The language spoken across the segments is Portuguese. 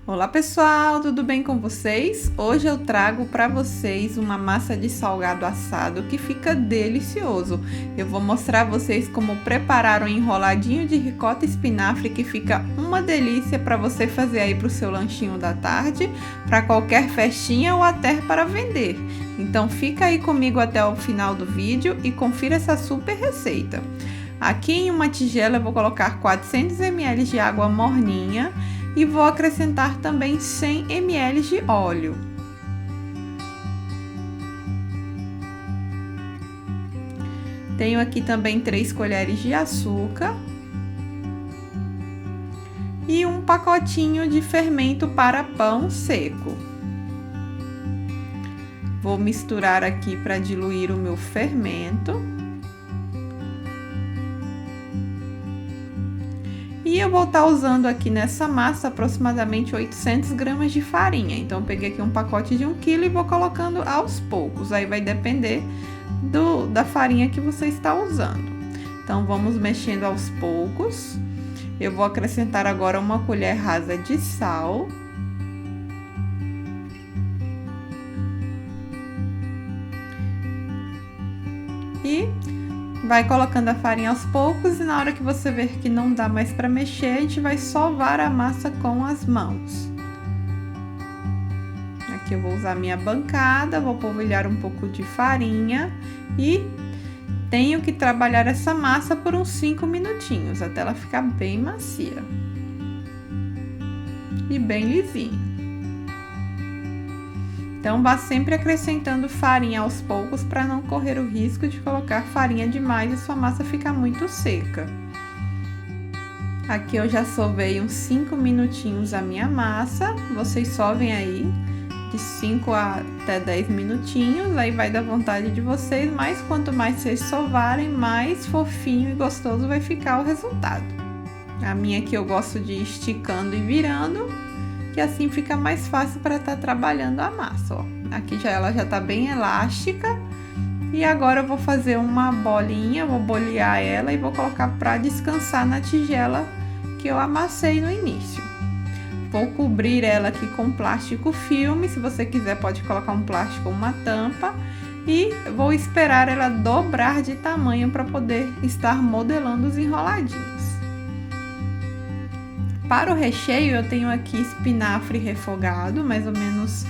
Olá pessoal, tudo bem com vocês? Hoje eu trago para vocês uma massa de salgado assado que fica delicioso. Eu vou mostrar a vocês como preparar um enroladinho de ricota e espinafre que fica uma delícia para você fazer aí para o seu lanchinho da tarde, para qualquer festinha ou até para vender. Então fica aí comigo até o final do vídeo e confira essa super receita. Aqui em uma tigela eu vou colocar 400 ml de água morninha e vou acrescentar também 100 ml de óleo. Tenho aqui também 3 colheres de açúcar e um pacotinho de fermento para pão seco. Vou misturar aqui para diluir o meu fermento. E eu vou estar usando aqui nessa massa aproximadamente 800 gramas de farinha. Então, eu peguei aqui um pacote de 1 kg e vou colocando aos poucos. Aí vai depender da farinha que você está usando. Então, vamos mexendo aos poucos. Eu vou acrescentar agora uma colher rasa de sal. E vai colocando a farinha aos poucos e na hora que você ver que não dá mais para mexer, a gente vai sovar a massa com as mãos. Aqui eu vou usar minha bancada, vou polvilhar um pouco de farinha e tenho que trabalhar essa massa por uns 5 minutinhos, até ela ficar bem macia e bem lisinha. Então, vá sempre acrescentando farinha aos poucos para não correr o risco de colocar farinha demais e sua massa ficar muito seca. Aqui eu já sovei uns 5 minutinhos a minha massa, vocês sovem aí de 5 até 10 minutinhos, aí vai da vontade de vocês, mas quanto mais vocês sovarem, mais fofinho e gostoso vai ficar o resultado. A minha aqui eu gosto de ir esticando e virando, que assim fica mais fácil para estar trabalhando a massa, ó. Aqui ela já tá bem elástica. E agora eu vou fazer uma bolinha, vou bolear ela e vou colocar para descansar na tigela que eu amassei no início. Vou cobrir ela aqui com plástico filme, se você quiser pode colocar um plástico ou uma tampa. E vou esperar ela dobrar de tamanho para poder estar modelando os enroladinhos. Para o recheio, eu tenho aqui espinafre refogado, mais ou menos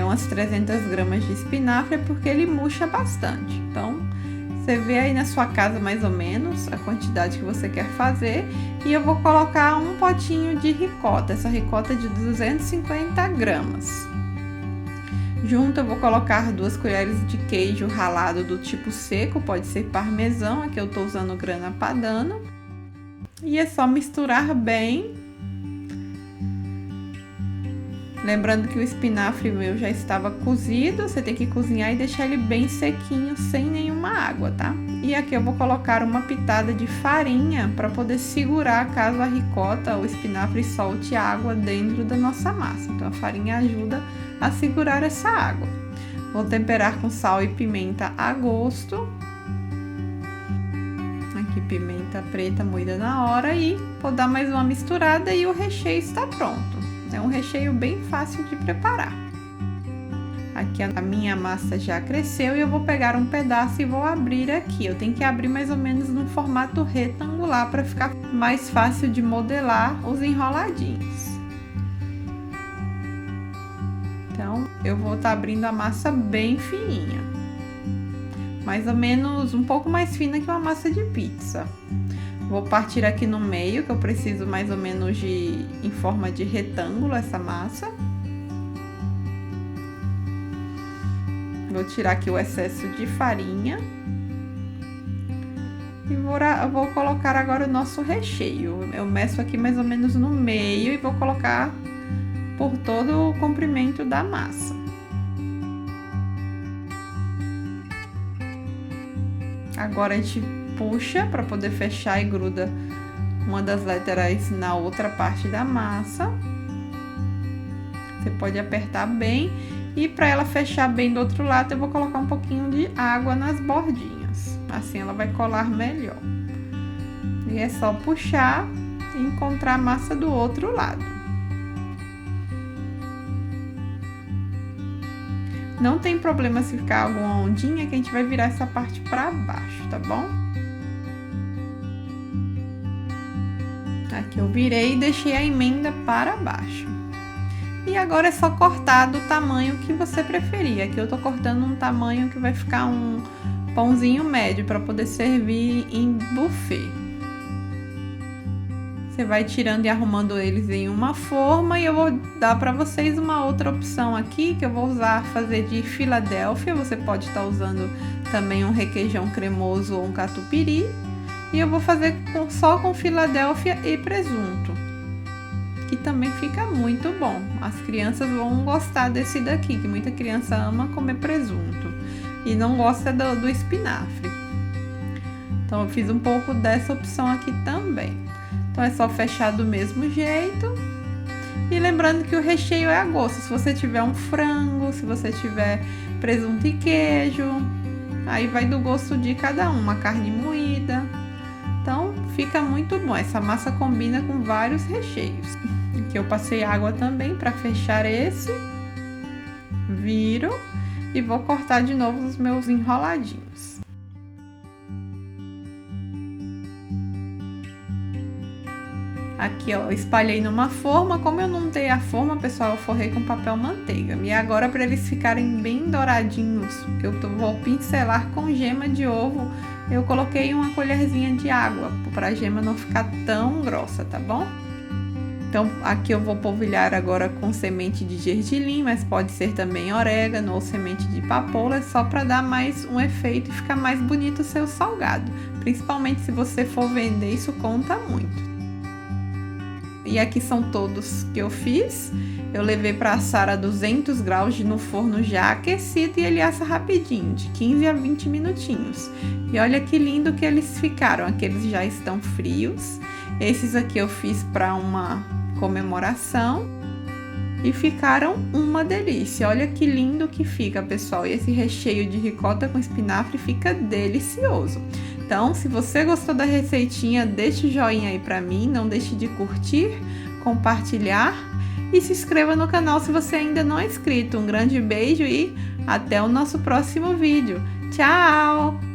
umas 300 gramas de espinafre, porque ele murcha bastante. Então, você vê aí na sua casa mais ou menos a quantidade que você quer fazer. E eu vou colocar um potinho de ricota, essa ricota de 250 gramas. Junto eu vou colocar 2 colheres de queijo ralado do tipo seco, pode ser parmesão, aqui eu tô usando grana padano. E é só misturar bem. Lembrando que o espinafre meu já estava cozido, você tem que cozinhar e deixar ele bem sequinho, sem nenhuma água, tá? E aqui eu vou colocar uma pitada de farinha para poder segurar caso a ricota ou o espinafre solte água dentro da nossa massa. Então a farinha ajuda a segurar essa água. Vou temperar com sal e pimenta a gosto. Aqui pimenta preta moída na hora e vou dar mais uma misturada e o recheio está pronto. É um recheio bem fácil de preparar. Aqui a minha massa já cresceu e eu vou pegar um pedaço e vou abrir aqui. Eu tenho que abrir mais ou menos no formato retangular para ficar mais fácil de modelar os enroladinhos. Então, eu vou estar abrindo a massa bem fininha. Mais ou menos um pouco mais fina que uma massa de pizza. Vou partir aqui no meio, que eu preciso mais ou menos em forma de retângulo essa massa. Vou tirar aqui o excesso de farinha. E vou colocar agora o nosso recheio. Eu meço aqui mais ou menos no meio e vou colocar por todo o comprimento da massa. Agora a gente puxa para poder fechar e gruda uma das laterais na outra parte da massa. Você pode apertar bem e para ela fechar bem do outro lado eu vou colocar um pouquinho de água nas bordinhas. Assim ela vai colar melhor. E é só puxar e encontrar a massa do outro lado. Não tem problema se ficar alguma ondinha, que a gente vai virar essa parte para baixo, tá bom? Aqui eu virei e deixei a emenda para baixo. E agora é só cortar do tamanho que você preferir. Aqui eu tô cortando um tamanho que vai ficar um pãozinho médio para poder servir em buffet. Você vai tirando e arrumando eles em uma forma, e eu vou dar para vocês uma outra opção aqui, que eu vou fazer de Filadélfia. Você pode estar usando também um requeijão cremoso ou um catupiry. E eu vou fazer só com Filadélfia e presunto, que também fica muito bom. As crianças vão gostar desse daqui, que muita criança ama comer presunto e não gosta do espinafre. Então eu fiz um pouco dessa opção aqui também. Então é só fechar do mesmo jeito. E lembrando que o recheio é a gosto. Se você tiver um frango, se você tiver presunto e queijo, aí vai do gosto de cada um, uma carne moída. Então fica muito bom. Essa massa combina com vários recheios. Aqui eu passei água também para fechar esse. Viro e vou cortar de novo os meus enroladinhos. Aqui, ó, espalhei numa forma. Como eu não untei a forma, pessoal, eu forrei com papel manteiga. E agora, para eles ficarem bem douradinhos, que eu vou pincelar com gema de ovo, eu coloquei uma colherzinha de água, para a gema não ficar tão grossa, tá bom? Então, aqui eu vou polvilhar agora com semente de gergelim, mas pode ser também orégano ou semente de papoula, só para dar mais um efeito e ficar mais bonito o seu salgado. Principalmente se você for vender, isso conta muito. E aqui são todos que eu fiz. Eu levei para assar a 200 graus no forno já aquecido, e ele assa rapidinho, de 15 a 20 minutinhos. E olha que lindo que eles ficaram. Aqueles já estão frios. Esses aqui eu fiz para uma comemoração e ficaram uma delícia. Olha que lindo que fica, pessoal. E esse recheio de ricota com espinafre fica delicioso. Então, se você gostou da receitinha, deixe o joinha aí pra mim, não deixe de curtir, compartilhar e se inscreva no canal se você ainda não é inscrito. Um grande beijo e até o nosso próximo vídeo. Tchau!